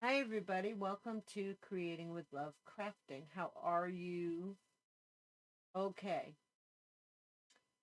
Hi, everybody. Welcome to Creating with Love Crafting. How are you? Okay.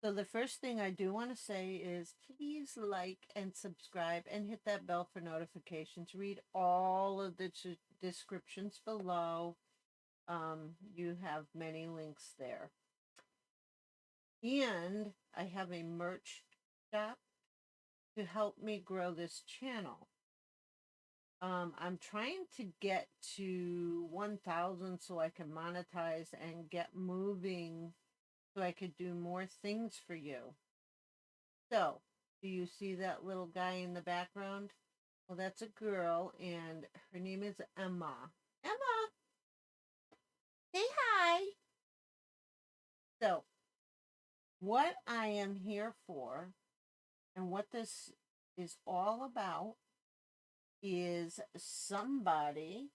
So, the first thing I do want to say is please like and subscribe and hit that bell for notifications. Read all of the descriptions below. You have many links there. And I have a merch shop to help me grow this channel. I'm trying to get to 1,000 so I can monetize and get moving so I could do more things for you. So, do you see that little guy in the background? Well, that's a girl, and her name is Emma. Emma, say hi. So, what I am here for and what this is all about is somebody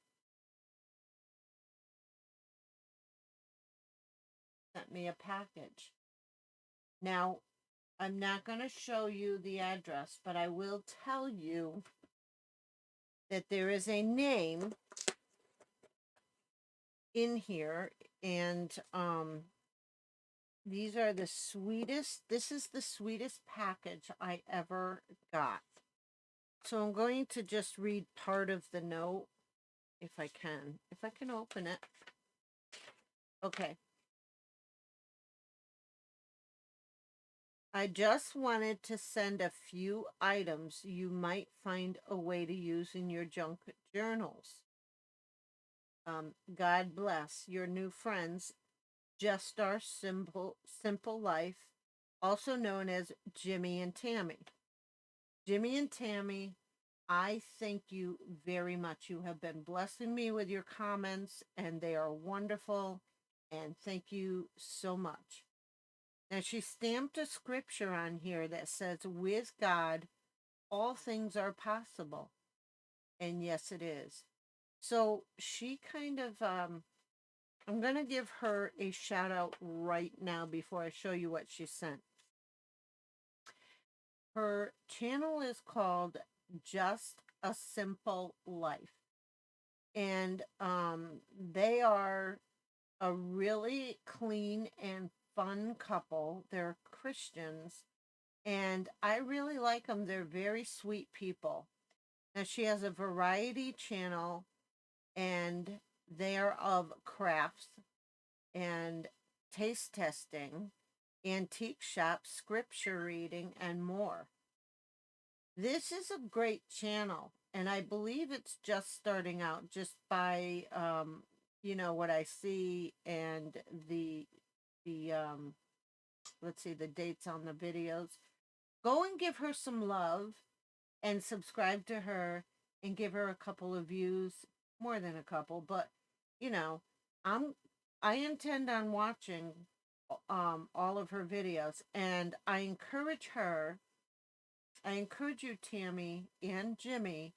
sent me a package. Now, I'm not going to show you the address, but I will tell you that there is a name in here, and these are the sweetest. This is the sweetest package I ever got. So I'm going to just read part of the note if I can. If I can open it. Okay. I just wanted to send a few items you might find a way to use in your junk journals. God bless your new friends, Just Our Simple Life, also known as Jimmy and Tammy. Jimmy and Tammy, I thank you very much. You have been blessing me with your comments, and they are wonderful. And thank you so much. Now, she stamped a scripture on here that says, with God, all things are possible. And yes, it is. So she kind of, I'm going to give her a shout out right now before I show you what she sent. Her channel is called Just a Simple Life. And they are a really clean and fun couple. They're Christians. And I really like them. They're very sweet people. Now, she has a variety channel, and they're of crafts and taste testing, antique shop, scripture reading, and more. This is a great channel, and I believe it's just starting out just by what I see and the let's see the dates on the videos. Go and give her some love and subscribe to her and give her a couple of views, more than a couple, but you know, I'm I intend on watching all of her videos, and I encourage you, Tammy and Jimmy,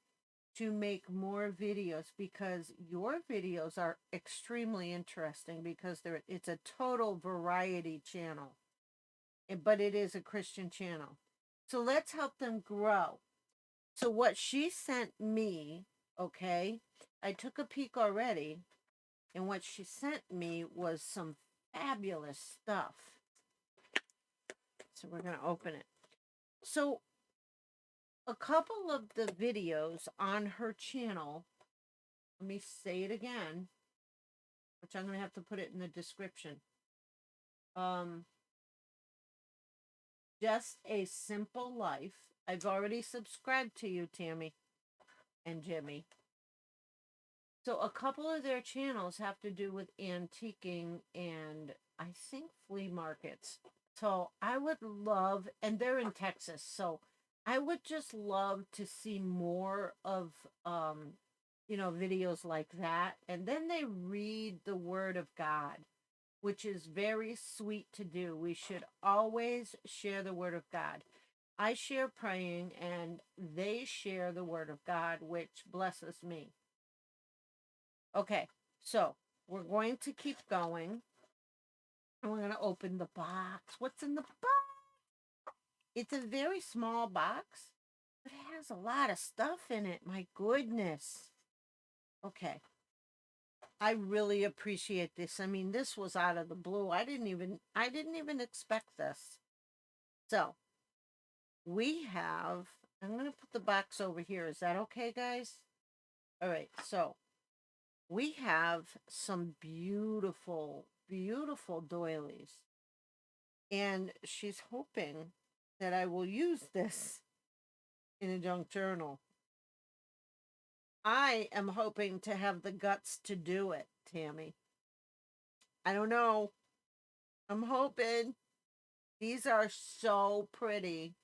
to make more videos because your videos are extremely interesting because it's a total variety channel, but it is a Christian channel. So let's help them grow. So what she sent me, okay, I took a peek already, and what she sent me was some fabulous stuff. So we're going to open it. So a couple of the videos on her channel, let me say it again, which I'm going to have to put it in the description. Um, Just a Simple Life. I've already subscribed to you, Tammy and Jimmy. So a couple of their channels have to do with antiquing and I think flea markets. So I would love, and they're in Texas, so I would just love to see more of videos like that. And then they read the Word of God, which is very sweet to do. We should always share the Word of God. I share praying, and they share the Word of God, which blesses me. Okay, so we're going to keep going. And we're going to open the box. What's in the box? It's a very small box, but it has a lot of stuff in it. My goodness. Okay. I really appreciate this. I mean, this was out of the blue. I didn't even expect this. So, we have I'm going to put the box over here. Is that okay, guys? All right. So, we have some beautiful, beautiful doilies. And she's hoping that I will use this in a junk journal. I am hoping to have the guts to do it, Tammy. I don't know. I'm hoping. These are so pretty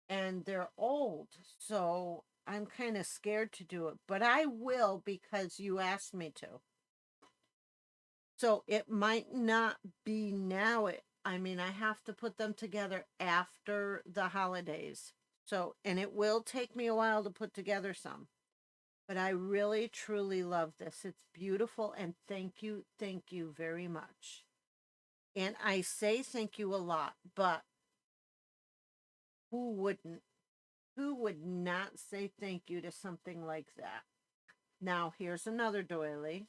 and they're old. So I'm kind of scared to do it, but I will because you asked me to. So it might not be now. I mean, I have to put them together after the holidays. So, and it will take me a while to put together some. But I really, truly love this. It's beautiful. And thank you very much. And I say thank you a lot, but who wouldn't? Who would not say thank you to something like that? Now, here's another doily.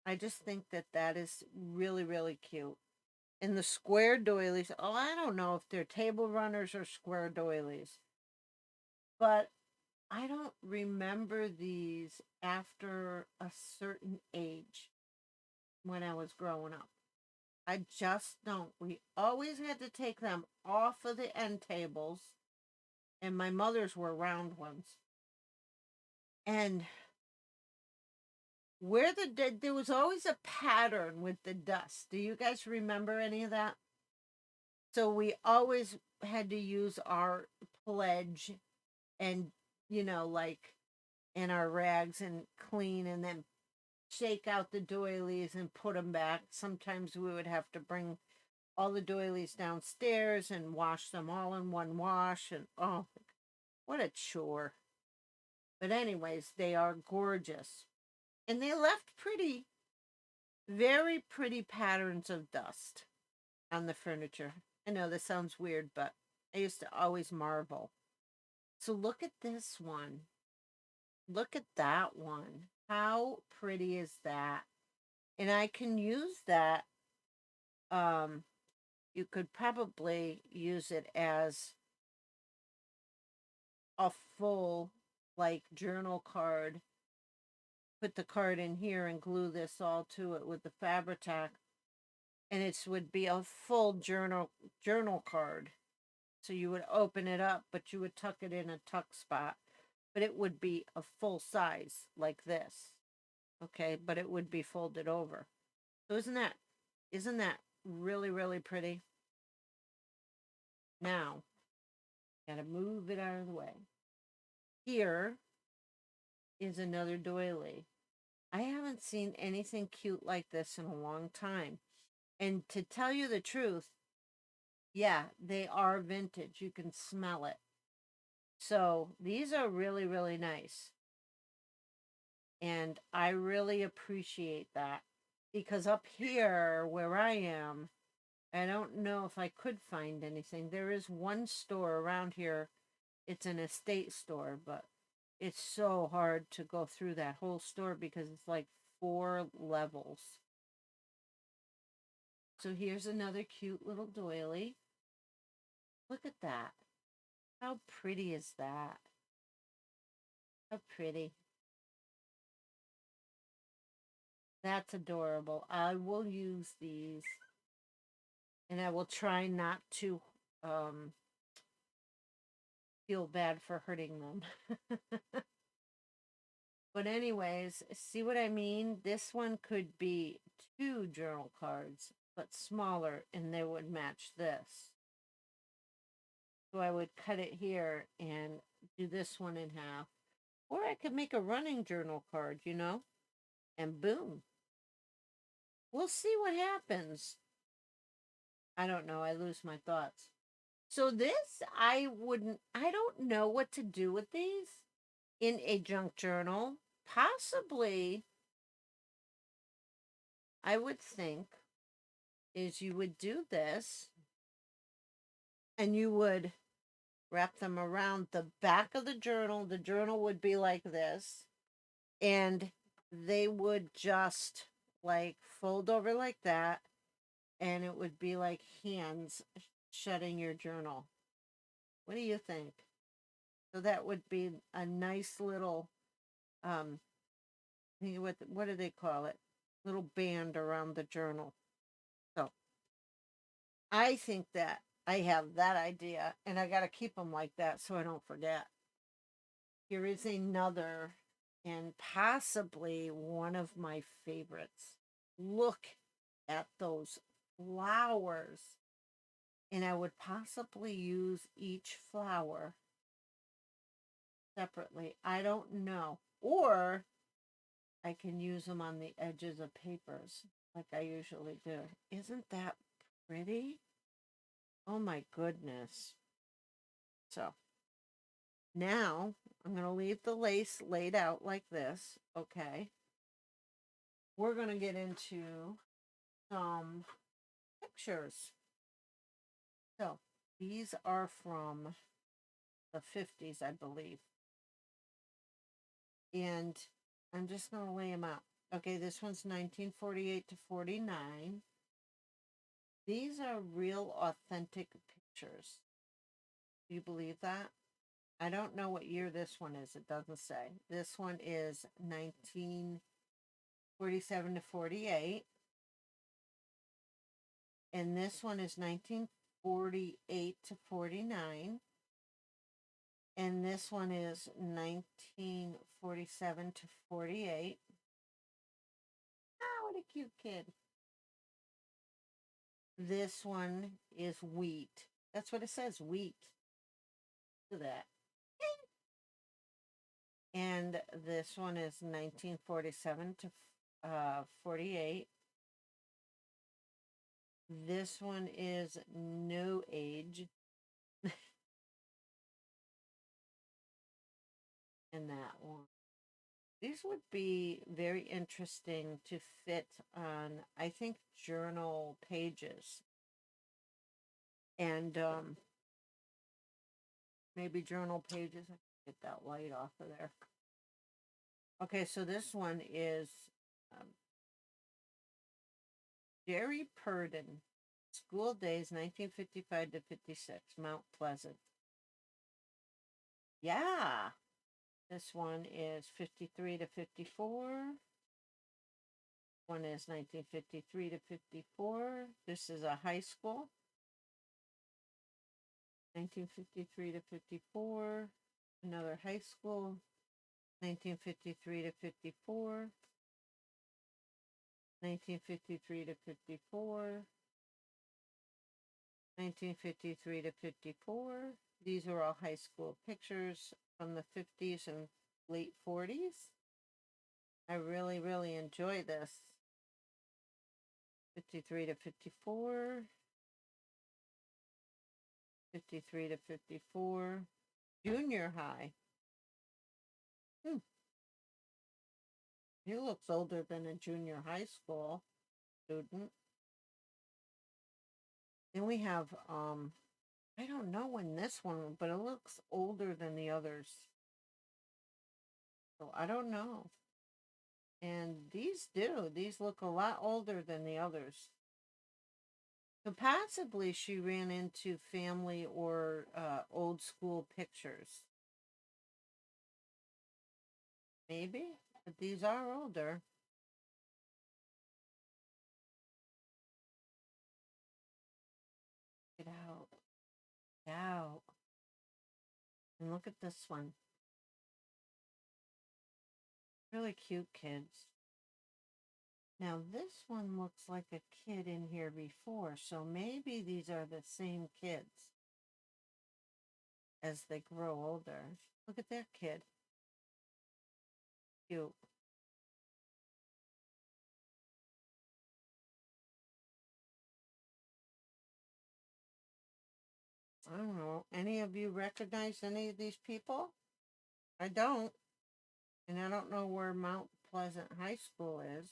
I just think that that is really, really cute. And the square doilies, oh, I don't know if they're table runners or square doilies, but I don't remember these after a certain age when I was growing up. I just don't. We always had to take them off of the end tables, and my mother's were round ones. And there was always a pattern with the dust. Do you guys remember any of that? So we always had to use our pledge and like in our rags and clean and then shake out the doilies and put them back. Sometimes we would have to bring all the doilies downstairs and wash them all in one wash, and oh, what a chore. But anyways, they are gorgeous. And they left pretty, very pretty patterns of dust on the furniture. I know this sounds weird, but I used to always marvel. So look at this one. Look at that one. How pretty is that? And I can use that. Um, you could probably use it as a full, like, journal card. Put the card in here and glue this all to it with the Fabri-Tac, and it would be a full journal card. So you would open it up, but you would tuck it in a tuck spot. But it would be a full size like this. Okay, but it would be folded over. So isn't that really, really pretty? Now, gotta move it out of the way. Here is another doily. I haven't seen anything cute like this in a long time. And to tell you the truth, yeah, they are vintage. You can smell it. So these are really, really nice. And I really appreciate that because up here where I am, I don't know if I could find anything. There is one store around here. It's an estate store, but it's so hard to go through that whole store because it's like 4 levels. So here's another cute little doily. Look at that. How pretty is that? How pretty. That's adorable. I will use these and I will try not to um, feel bad for hurting them. But anyways, see what I mean? This one could be 2 journal cards, but smaller, and they would match this. So I would cut it here and do this one in half. Or I could make a running journal card, and boom. We'll see what happens. I don't know. I lose my thoughts. So this, I don't know what to do with these in a junk journal. Possibly, I would think, is you would do this and you would wrap them around the back of the journal. The journal would be like this. And they would just like fold over like that, and it would be like hands shutting your journal. What do you think? So that would be a nice little um what do they call it? Little band around the journal. So I think that I have that idea, and I got to keep them like that so I don't forget. Here is another, and possibly one of my favorites. Look at those flowers. And I would possibly use each flower separately. I don't know. Or I can use them on the edges of papers like I usually do. Isn't that pretty? Oh my goodness. So now I'm going to leave the lace laid out like this. Okay. We're going to get into some pictures. So these are from the 50s, I believe. And I'm just going to lay them out. Okay, this one's 1948 to 49. These are real authentic pictures. Do you believe that? I don't know what year this one is. It doesn't say. This one is 1947 to 48. And this one is 1948 to 49. And this one is 1947 to 48. Ah, what a cute kid. This one is wheat. That's what it says, wheat. Look at that. And this one is 1947 to 48. This one is no age. And that one. These would be very interesting to fit on, I think, journal pages. And maybe journal pages. I can get that light off of there. Okay, so this one is um, Jerry Purdon, School Days 1955 to 56, Mount Pleasant. Yeah, this one is 53 to 54. One is 1953 to 54. This is a high school. 1953 to 54. Another high school. 1953 to 54. 1953 to 54. 1953 to 54. These are all high school pictures from the 50s and late 40s. I really, really enjoy this. 53 to 54. 53 to 54. Junior high. He looks older than a junior high school student. Then we have I don't know when this one, but it looks older than the others. So I don't know. And these do. These look a lot older than the others. So possibly she ran into family or old school pictures. Maybe, but these are older. Get out. Get out. And look at this one. Really cute kids. Now this one looks like a kid in here before, so maybe these are the same kids as they grow older. Look at that kid. Cute. I don't know. Any of you recognize any of these people? I don't. And I don't know where Mount Pleasant High School is.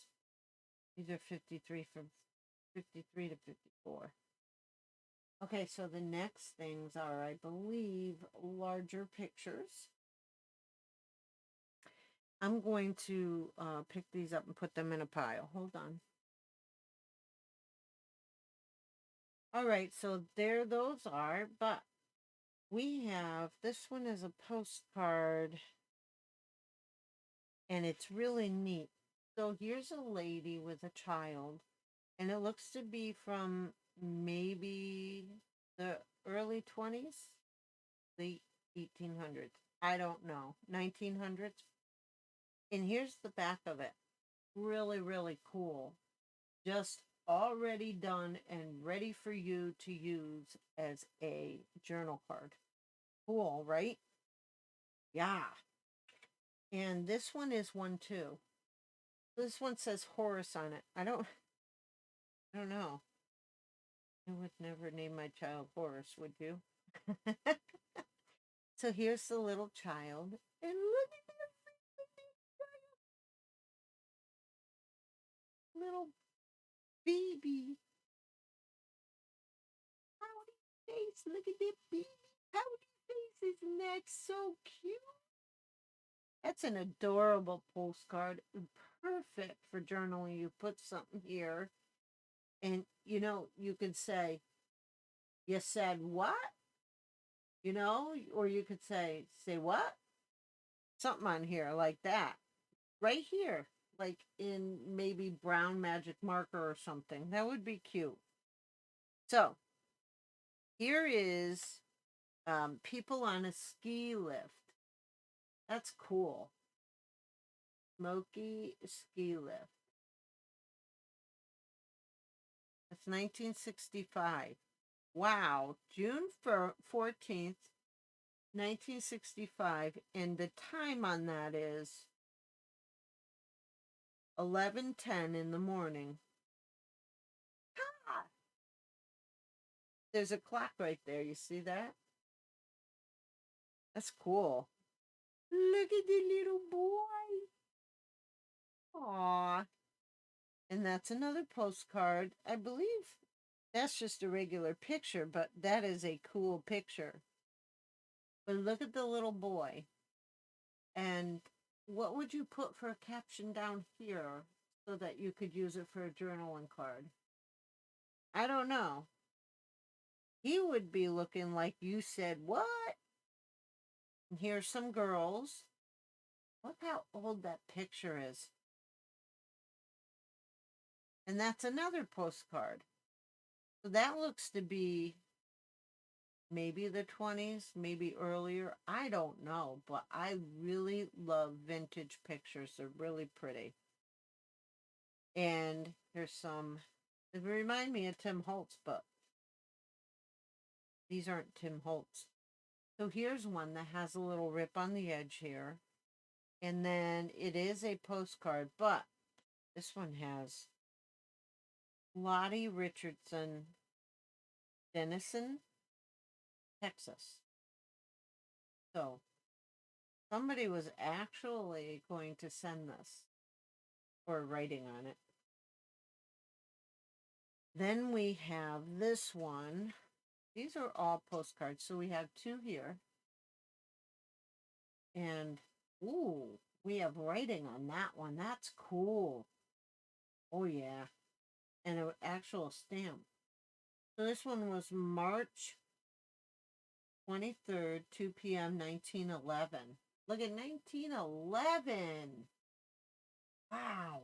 These are 53 from 53 to 54. Okay, so the next things are, I believe, larger pictures. I'm going to pick these up and put them in a pile. Hold on. All right, so there those are, but we have, this one is a postcard, and it's really neat. So here's a lady with a child, and it looks to be from maybe the early 20s, late 1800s. I don't know, 1900s. And here's the back of it. Really, really cool. Just already done and ready for you to use as a journal card. Cool, right? Yeah. And this one is one too. This one says Horace on it. I don't know. I would never name my child Horace, would you? So here's the little child. And look at that little baby. Pouty face. Look at that baby. Pouty face. Isn't that so cute? That's an adorable postcard. Perfect for journaling. You put something here, and you could say, "You said what?" Or you could say what? Something on here like that. Right here. Like in maybe brown magic marker or something. That would be cute. So here is people on a ski lift. That's cool. Smoky ski lift. That's 1965. Wow. June 14th, 1965. And the time on that is 11:10 in the morning. Ah! There's a clock right there. You see that? That's cool. Look at the little boy. Aw. And that's another postcard. I believe that's just a regular picture, but that is a cool picture. But look at the little boy. And what would you put for a caption down here so that you could use it for a journaling card? I don't know. He would be looking like you said, what? And here's some girls. Look how old that picture is. And that's another postcard. So that looks to be maybe the 20s, maybe earlier. I don't know, but I really love vintage pictures. They're really pretty. And here's some, they remind me of Tim Holtz, but these aren't Tim Holtz. So here's one that has a little rip on the edge here. And then it is a postcard, but this one has Lottie Richardson, Denison, Texas. So somebody was actually going to send this or writing on it. Then we have this one. These are all postcards. So we have two here. And, ooh, we have writing on that one. That's cool. Oh, yeah. And an actual stamp. So this one was March 23rd, 2 p.m., 1911. Look at 1911. Wow.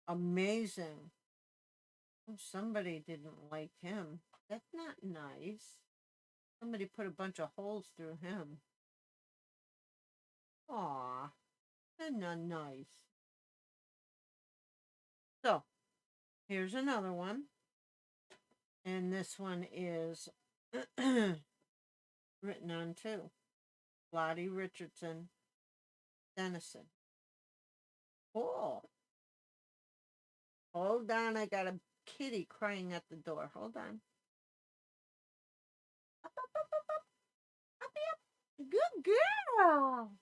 Amazing. Oh, somebody didn't like him. That's not nice. Somebody put a bunch of holes through him. Aw, that's not nice. So, here's another one. And this one is written on too. Lottie Richardson, Denison. Cool. Hold on, I got a kitty crying at the door. Hold on. Up, up, up, up, up. Up, up. Good girl.